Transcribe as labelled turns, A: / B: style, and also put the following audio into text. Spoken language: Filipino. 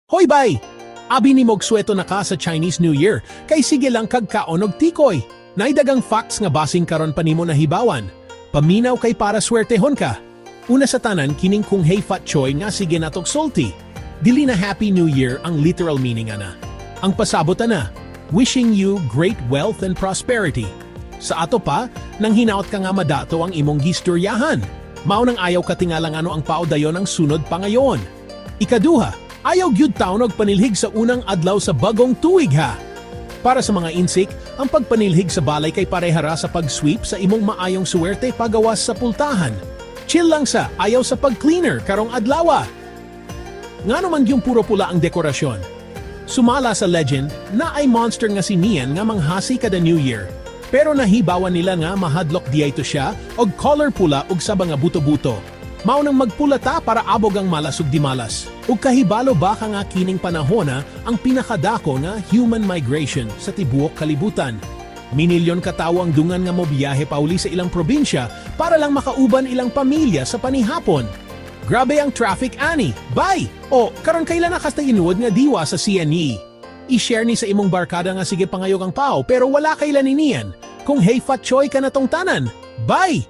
A: Hoy bay! Abi ni Mogsweto na ka sa Chinese New Year, kay sige lang kagkaon og tikoy. Naidagang facts nga basing karon pa nimo nahibawan. Paminaw kay para swertehon ka. Una sa tanan kining kung hey fat choy nga sige natok sulti. Dili na Happy New Year ang literal meaning ana. Ang pasabot na, wishing you great wealth and prosperity. Sa ato pa, nang hinaot ka nga madato ang imong gistoryahan. Mao nang ayaw katingalang ano ang paudayon ang sunod pa ngayon. Ikaduha, ayaw gyud taon og panilhig sa unang adlaw sa bagong tuig ha. Para sa mga insik, ang pagpanilhig sa balay kay parehara sa pag-sweep sa imong maayong suwerte pagawas sa pultahan. Chill lang sa ayaw sa pag-cleaner karong adlaw. Ngano man yung puro pula ang dekorasyon. Sumala sa legend na ay monster nga si Nian nga manghasi kada New Year. Pero nahibawan nila nga mahadlok diay to siya og color pula og saba nga buto-buto. Mao nang magpula ta para abog ang malas ug di malas. Ug kahibalo ba ka nga kining panahona ang pinakadako nga human migration sa tibuok kalibutan. Minilyon ka tawo ang dungan nga mobiyahe pauli sa ilang probinsya para lang makauban ilang pamilya sa panihapon. Grabe ang traffic ani. Bye! O, karon kailan na kasta inuod nga diwa sa CNE. I-share ni sa imong barkada nga sige pangayog ang pao pero wala kailan niyan. Kung hey fat choy ka na tong tanan. Bye!